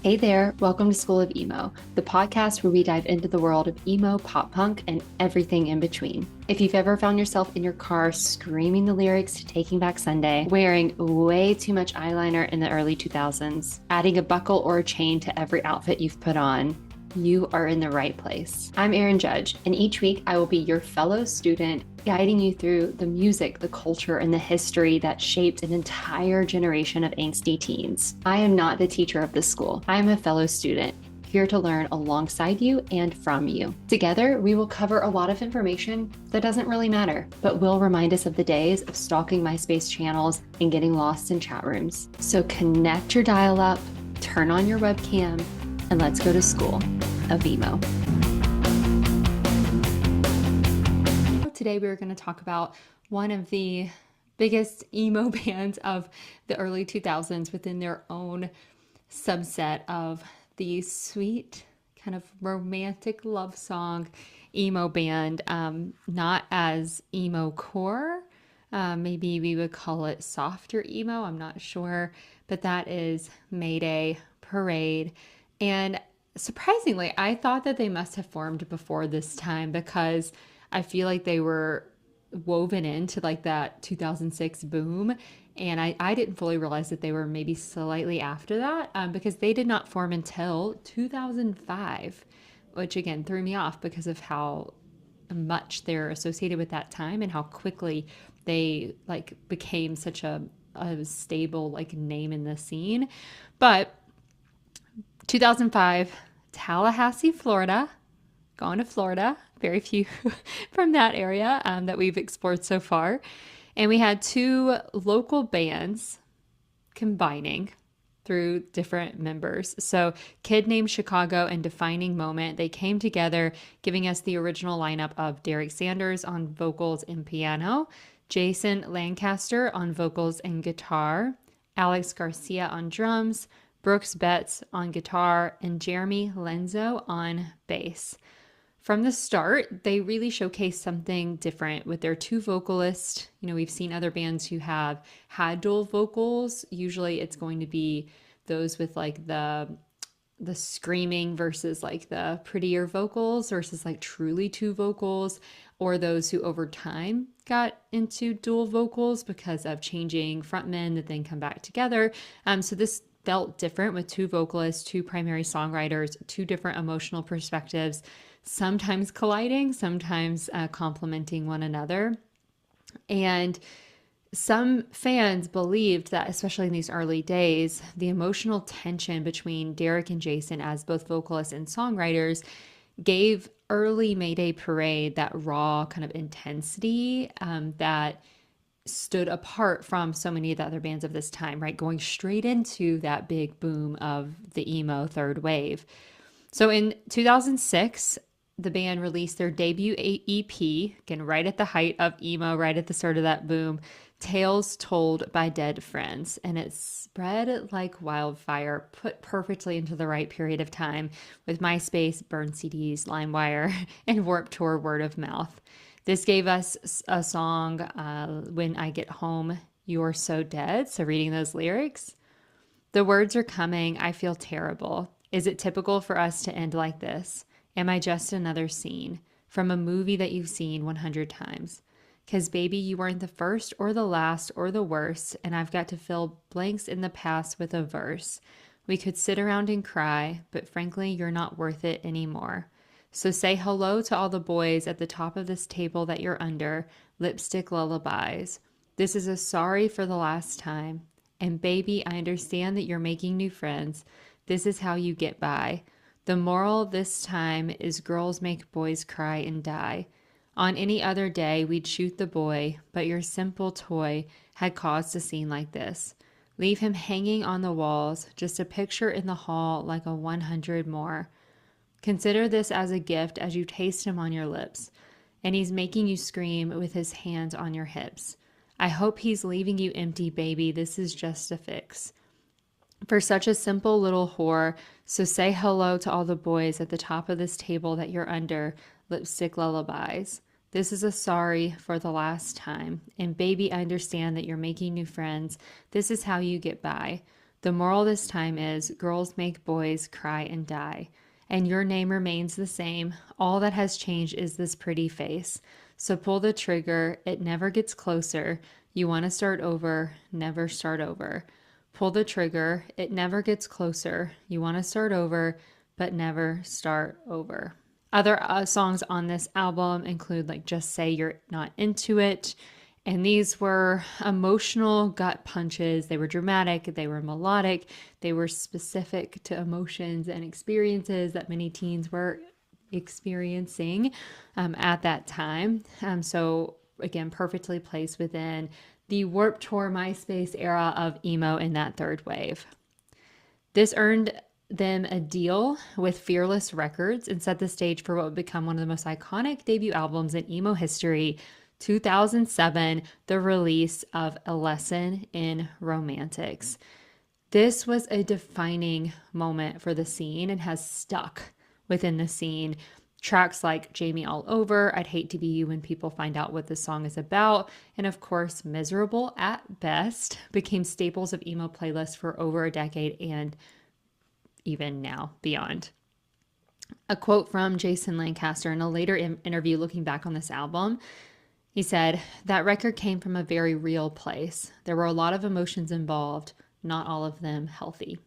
Hey there, welcome to School of Emo, the podcast where we dive into the world of emo, pop punk, and everything in between. If you've ever found yourself in your car screaming the lyrics to Taking Back Sunday, wearing way too much eyeliner in the early 2000s, adding a buckle or a chain to every outfit you've put on, you are in the right place. I'm Erin Judge, and each week I will be your fellow student, guiding you through the music, the culture, and the history that shaped an entire generation of angsty teens. I am not the teacher of this school. I am a fellow student, here to learn alongside you and from you. Together, we will cover a lot of information that doesn't really matter, but will remind us of the days of stalking MySpace channels and getting lost in chat rooms. So connect your dial-up, turn on your webcam, and let's go to School of Emo. Today we're going to talk about one of the biggest emo bands of the early 2000s within their own subset of the sweet kind of romantic love song emo band, not as emo core. Maybe we would call it softer emo. I'm not sure, but that is Mayday Parade. And surprisingly, I thought that they must have formed before this time because I feel like they were woven into like that 2006 boom. And I didn't fully realize that they were maybe slightly after that because they did not form until 2005, which again threw me off because of how much they're associated with that time and how quickly they like became such a stable like name in the scene. But 2005, Tallahassee, Florida. Going to Florida. Very few from that area that we've explored so far. And we had two local bands combining through different members. So Kid Named Chicago and Defining Moment, they came together, giving us the original lineup of Derek Sanders on vocals and piano, Jason Lancaster on vocals and guitar, Alex Garcia on drums, Brooks Betts on guitar, and Jeremy Lenzo on bass. From the start, they really showcased something different with their two vocalists. You know, we've seen other bands who have had dual vocals. Usually it's going to be those with like the screaming versus like the prettier vocals versus like truly two vocals, or those who over time got into dual vocals because of changing frontmen that then come back together. So this felt different with two vocalists, two primary songwriters, two different emotional perspectives, sometimes colliding, sometimes complementing one another. And some fans believed that, especially in these early days, the emotional tension between Derek and Jason as both vocalists and songwriters gave early Mayday Parade that raw kind of intensity that stood apart from so many of the other bands of this time, right? Going straight into that big boom of the emo third wave. So in 2006, the band released their debut EP, again, right at the height of emo, right at the start of that boom, Tales Told by Dead Friends. And it spread like wildfire, put perfectly into the right period of time with MySpace, Burn CDs, LimeWire, and Warped Tour word of mouth. This gave us a song, When I Get Home, You're So Dead. So reading those lyrics, the words are coming, I feel terrible. Is it typical for us to end like this? Am I just another scene from a movie that you've seen 100 times? 'Cause baby, you weren't the first or the last or the worst, and I've got to fill blanks in the past with a verse. We could sit around and cry, but frankly, you're not worth it anymore. So say hello to all the boys at the top of this table that you're under, lipstick lullabies. This is a sorry for the last time. And baby, I understand that you're making new friends. This is how you get by. The moral this time is girls make boys cry and die. On any other day, we'd shoot the boy, but your simple toy had caused a scene like this. Leave him hanging on the walls, just a picture in the hall like a 100 more. Consider this as a gift as you taste him on your lips, and he's making you scream with his hands on your hips. I hope he's leaving you empty, baby. This is just a fix. For such a simple little whore, so say hello to all the boys at the top of this table that you're under, lipstick lullabies. This is a sorry for the last time. And baby, I understand that you're making new friends. This is how you get by. The moral this time is girls make boys cry and die. And your name remains the same. All that has changed is this pretty face. So pull the trigger. It never gets closer. You want to start over. Never start over. Pull the trigger. It never gets closer. You want to start over, but never start over. Other songs on this album include like Just Say You're Not Into It. And these were emotional gut punches. They were dramatic, they were melodic, they were specific to emotions and experiences that many teens were experiencing at that time. So, again, perfectly placed within the Warped Tour MySpace era of emo in that third wave. This earned them a deal with Fearless Records and set the stage for what would become one of the most iconic debut albums in emo history. 2007, the release of A Lesson in Romantics. This was a defining moment for the scene and has stuck within the scene. Tracks like Jamie All Over, I'd Hate to Be You When People Find Out What This Song Is About, and of course, Miserable at Best became staples of emo playlists for over a decade and even now beyond. A quote from Jason Lancaster in a later interview looking back on this album. He said, "That record came from a very real place. There were a lot of emotions involved, not all of them healthy."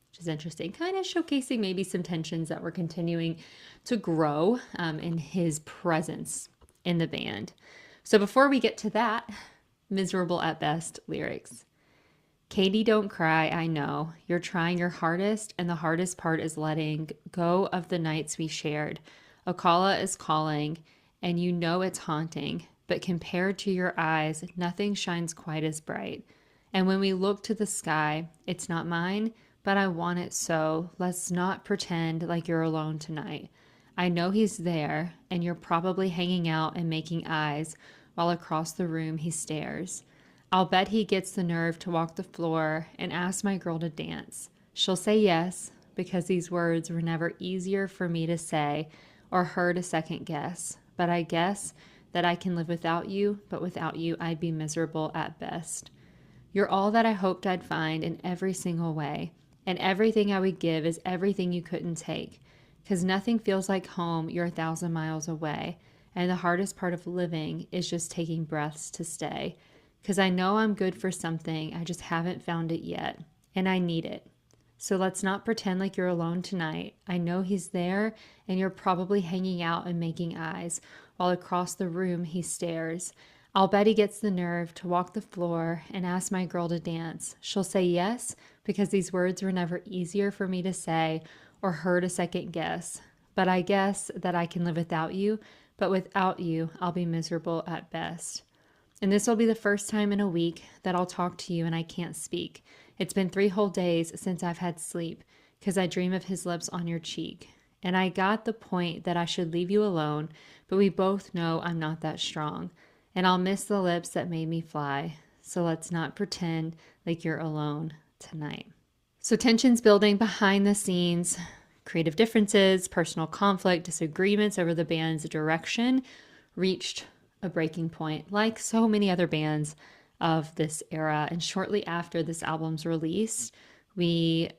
Which is interesting, kind of showcasing maybe some tensions that were continuing to grow in his presence in the band. So before we get to that, Miserable at Best lyrics. Katie, don't cry, I know. You're trying your hardest, and the hardest part is letting go of the nights we shared. Ocala is calling, and you know it's haunting. But compared to your eyes, nothing shines quite as bright. And when we look to the sky, it's not mine, but I want it so. Let's not pretend like you're alone tonight. I know he's there, and you're probably hanging out and making eyes while across the room he stares. I'll bet he gets the nerve to walk the floor and ask my girl to dance. She'll say yes, because these words were never easier for me to say or her to second guess. But I guess that I can live without you, but without you, I'd be miserable at best. You're all that I hoped I'd find in every single way, and everything I would give is everything you couldn't take, 'cause nothing feels like home, you're 1,000 miles away, and the hardest part of living is just taking breaths to stay, 'cause I know I'm good for something, I just haven't found it yet, and I need it. So let's not pretend like you're alone tonight. I know he's there, and you're probably hanging out and making eyes, while across the room he stares. I'll bet he gets the nerve to walk the floor and ask my girl to dance. She'll say yes, because these words were never easier for me to say or her to second guess. But I guess that I can live without you, but without you, I'll be miserable at best. And this will be the first time in a week that I'll talk to you and I can't speak. It's been 3 whole days since I've had sleep, 'cause I dream of his lips on your cheek. And I got the point that I should leave you alone, but we both know I'm not that strong. And I'll miss the lips that made me fly. So let's not pretend like you're alone tonight." So tensions building behind the scenes, creative differences, personal conflict, disagreements over the band's direction reached a breaking point, like so many other bands of this era. And shortly after this album's release, we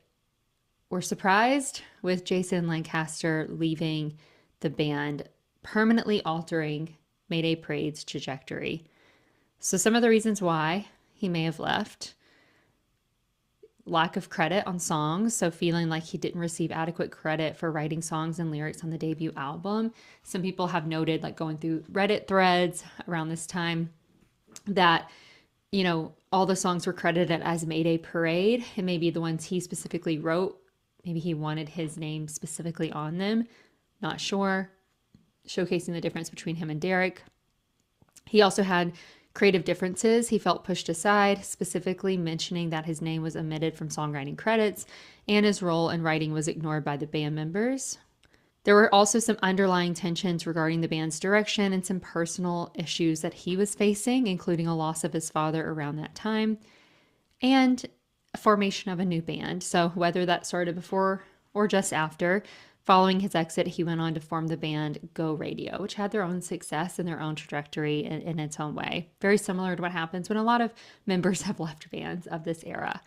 were surprised with Jason Lancaster leaving the band, permanently altering Mayday Parade's trajectory. So some of the reasons why he may have left: lack of credit on songs, so feeling like he didn't receive adequate credit for writing songs and lyrics on the debut album. Some people have noted, like going through Reddit threads around this time, that all the songs were credited as Mayday Parade, and maybe the ones he specifically wrote, maybe he wanted his name specifically on them. Not sure. Showcasing the difference between him and Derek. He also had creative differences he felt pushed aside, specifically mentioning that his name was omitted from songwriting credits and his role in writing was ignored by the band members. There were also some underlying tensions regarding the band's direction and some personal issues that he was facing, including a loss of his father around that time and a formation of a new band. So whether that started before or just after, following his exit, he went on to form the band Go Radio, which had their own success and their own trajectory in its own way. Very similar to what happens when a lot of members have left bands of this era.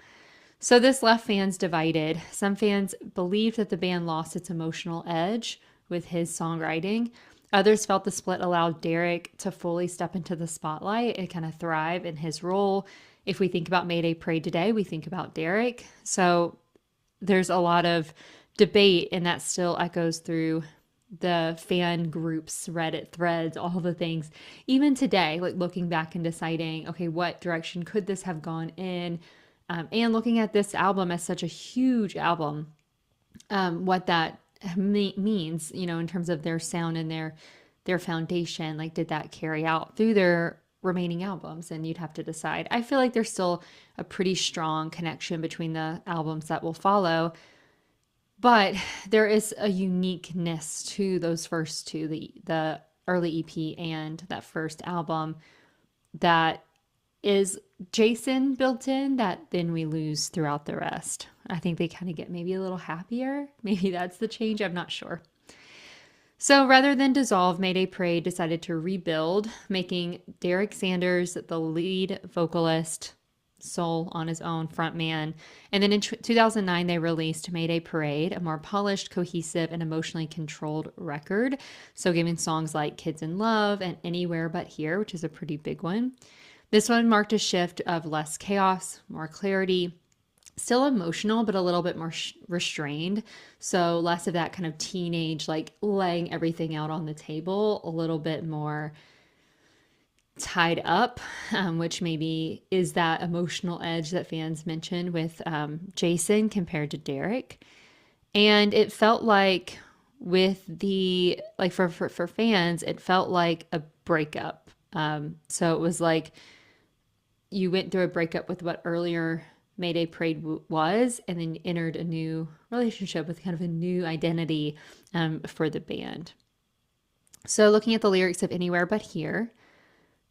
So this left fans divided. Some fans believed that the band lost its emotional edge with his songwriting. Others felt the split allowed Derek to fully step into the spotlight and kind of thrive in his role. If we think about Mayday Parade today, we think about Derek. So there's a lot of debate, and that still echoes through the fan groups, Reddit threads, all the things. Even today, like looking back and deciding, okay, what direction could this have gone in? And looking at this album as such a huge album, what that means, in terms of their sound and their foundation. Like, did that carry out through their remaining albums? And you'd have to decide. I feel like there's still a pretty strong connection between the albums that will follow, but there is a uniqueness to those first two, the early EP and that first album, that is Jason built in that then we lose throughout the rest. I think they kind of get maybe a little happier. Maybe that's the change. I'm not sure. So rather than dissolve, Mayday Parade decided to rebuild, making Derek Sanders the lead vocalist, soul on his own, frontman. And then in 2009, they released Mayday Parade, a more polished, cohesive, and emotionally controlled record. So giving songs like Kids in Love and Anywhere But Here, which is a pretty big one. This one marked a shift of less chaos, more clarity, still emotional, but a little bit more restrained. So less of that kind of teenage, like laying everything out on the table, a little bit more tied up, which maybe is that emotional edge that fans mentioned with Jason compared to Derek. And it felt like with the, like for fans, it felt like a breakup. So it was like you went through a breakup with what earlier Mayday Parade was, and then entered a new relationship with kind of a new identity for the band. So looking at the lyrics of Anywhere But Here,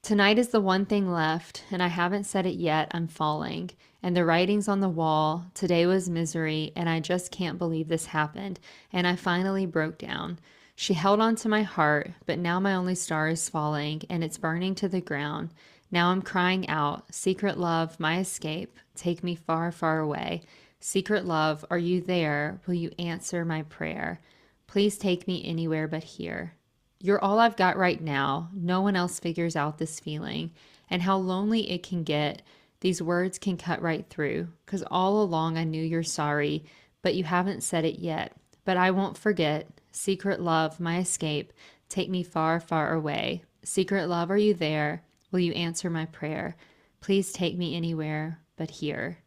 tonight is the one thing left, and I haven't said it yet, I'm falling. And the writing's on the wall, today was misery, and I just can't believe this happened. And I finally broke down. She held on to my heart, but now my only star is falling, and it's burning to the ground. Now I'm crying out, secret love, my escape, take me far, far away. Secret love, are you there? Will you answer my prayer? Please take me anywhere but here. You're all I've got right now. No one else figures out this feeling. And how lonely it can get. These words can cut right through. 'Cause all along I knew you're sorry, but you haven't said it yet. But I won't forget. Secret love, my escape. Take me far, far away. Secret love, are you there? Will you answer my prayer? Please take me anywhere but here.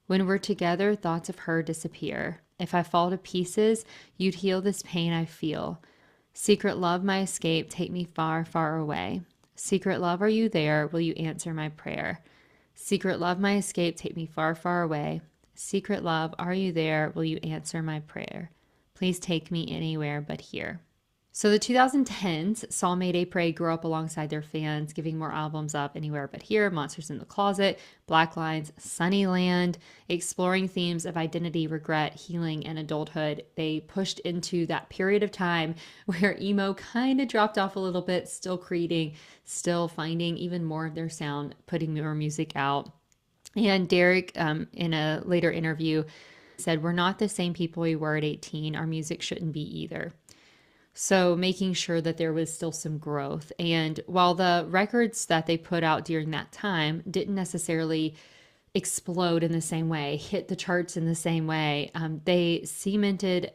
When we're together, thoughts of her disappear. If I fall to pieces, you'd heal this pain I feel. Secret love, my escape, take me far, far away. Secret love, are you there? Will you answer my prayer? Secret love, my escape, take me far, far away. Secret love, are you there? Will you answer my prayer? Please take me anywhere but here. So the 2010s saw Mayday Parade grow up alongside their fans, giving more albums up Anywhere But Here, Monsters in the Closet, Black Lines, Sunnyland, exploring themes of identity, regret, healing, and adulthood. They pushed into that period of time where emo kind of dropped off a little bit, still creating, still finding even more of their sound, putting more music out. And Derek, in a later interview, said, "We're not the same people we were at 18. Our music shouldn't be either." So making sure that there was still some growth. And while the records that they put out during that time didn't necessarily explode in the same way, hit the charts in the same way, they cemented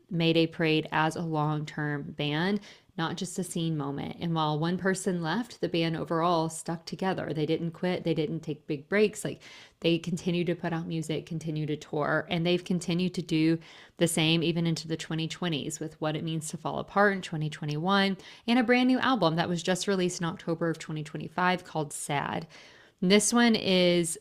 Mayday Parade as a long-term band, not just a scene moment. And while one person left, the band overall stuck together. They didn't quit. They didn't take big breaks. Like, they continued to put out music, continue to tour, and they've continued to do the same even into the 2020s with What It Means to Fall Apart in 2021, and a brand new album that was just released in October of 2025 called Sad. And this one is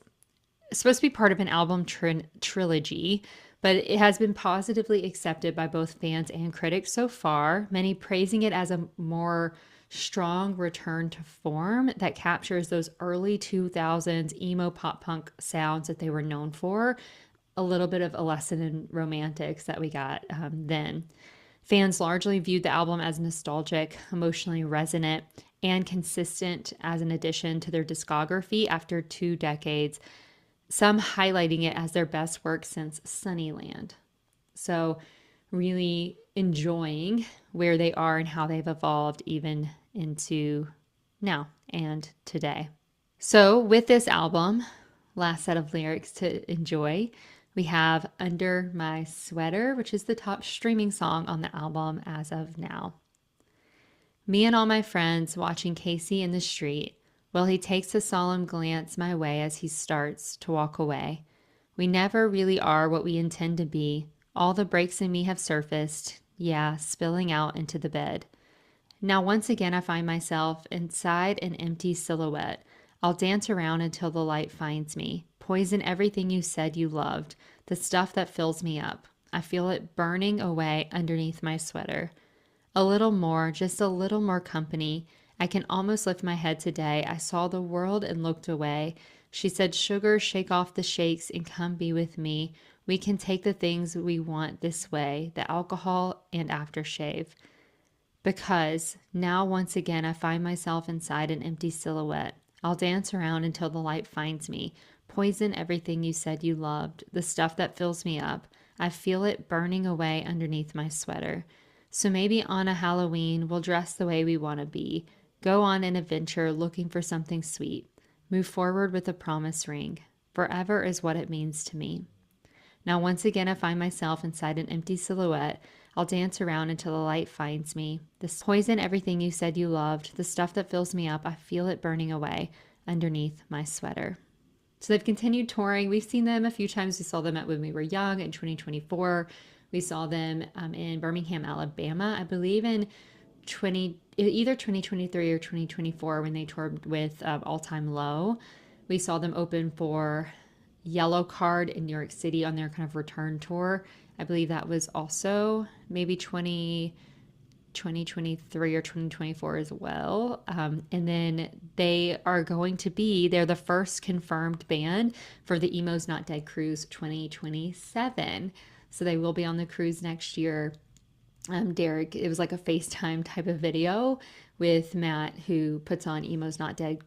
supposed to be part of an album trilogy, but it has been positively accepted by both fans and critics so far, many praising it as a more strong return to form that captures those early 2000s emo pop punk sounds that they were known for, a little bit of a lesson in romantics that we got then. Fans largely viewed the album as nostalgic, emotionally resonant, and consistent as an addition to their discography after 2 decades some highlighting it as their best work since Sunnyland. So, really enjoying where they are and how they've evolved even into now and today. So, with this album, last set of lyrics to enjoy, we have Under My Sweater, which is the top streaming song on the album as of now. Me and all my friends watching Casey in the street while he takes a solemn glance my way as he starts to walk away. We never really are what we intend to be. All the breaks in me have surfaced, yeah, spilling out into the bed. Now, once again, I find myself inside an empty silhouette. I'll dance around until the light finds me. Poison everything you said you loved, the stuff that fills me up. I feel it burning away underneath my sweater. A little more, just a little more company. I can almost lift my head today. I saw the world and looked away. She said, sugar, shake off the shakes and come be with me. We can take the things we want this way, the alcohol and aftershave. Because now, once again, I find myself inside an empty silhouette. I'll dance around until the light finds me. Poison everything you said you loved, the stuff that fills me up. I feel it burning away underneath my sweater. So maybe on a Halloween, we'll dress the way we want to be. Go on an adventure looking for something sweet. Move forward with a promise ring. Forever is what it means to me. Now, once again, I find myself inside an empty silhouette. I'll dance around until the light finds me. This poison everything you said you loved, the stuff that fills me up, I feel it burning away underneath my sweater. So they've continued touring. We've seen them a few times. We saw them at When We Were Young in 2024. We saw them in Birmingham, Alabama, I believe in either 2023 or 2024 when they toured with All Time Low. We saw them open for Yellow Card in New York City on their kind of return tour. I believe that was also maybe 2023 or 2024 as well. And then they're the first confirmed band for the Emo's Not Dead Cruise 2027. So they will be on the cruise next year. Derek, it was like a FaceTime type of video with Matt, who puts on Emo's Not Dead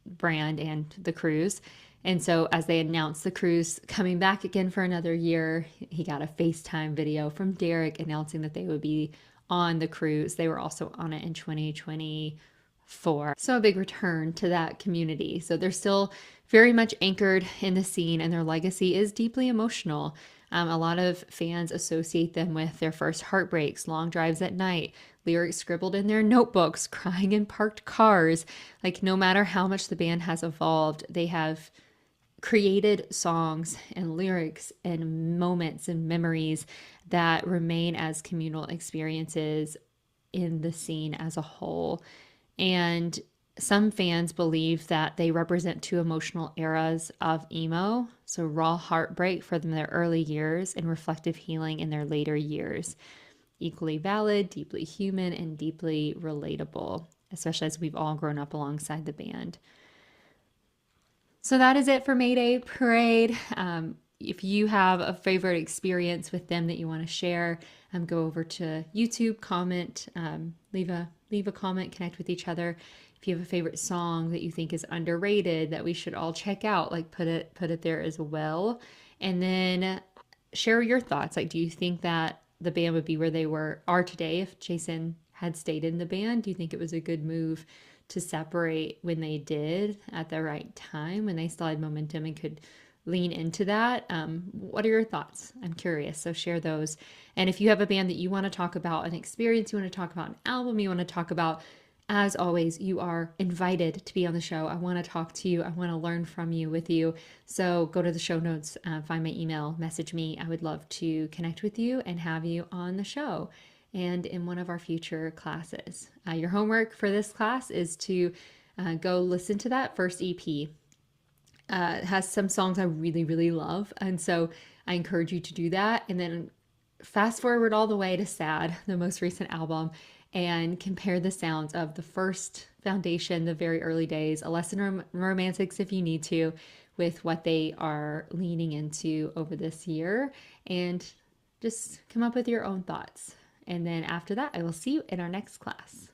brand and the cruise. And so as they announced the cruise coming back again for another year, he got a FaceTime video from Derek announcing that they would be on the cruise. They were also on it in 2024. So a big return to that community. So they're still very much anchored in the scene, and their legacy is deeply emotional. A lot of fans associate them with their first heartbreaks, long drives at night, lyrics scribbled in their notebooks, crying in parked cars. Like, no matter how much the band has evolved, they have created songs and lyrics and moments and memories that remain as communal experiences in the scene as a whole. And some fans believe that they represent two emotional eras of emo, so raw heartbreak for their early years and reflective healing in their later years. Equally valid, deeply human, and deeply relatable, especially as we've all grown up alongside the band. So that is it for Mayday Parade. If you have a favorite experience with them that you want to share, go over to YouTube, comment, leave a comment, connect with each other. If you have a favorite song that you think is underrated that we should all check out, like put it there as well. And then share your thoughts. Like, do you think that the band would be where they are today if Jason had stayed in the band? Do you think it was a good move to separate when they did at the right time, when they still had momentum and could lean into that? What are your thoughts? I'm curious. So share those. And if you have a band that you want to talk about, an experience you want to talk about, an album you want to talk about, as always, you are invited to be on the show. I want to talk to you. I want to learn from you, with you. So go to the show notes, find my email, message me. I would love to connect with you and have you on the show and in one of our future classes. Your homework for this class is to go listen to that first EP. It has some songs I really, really love. And so I encourage you to do that. And then fast forward all the way to Sad, the most recent album, and compare the sounds of the first Foundation, the very early days, A Lesson Romantics if you need to, with what they are leaning into over this year, and just come up with your own thoughts. And then after that, I will see you in our next class.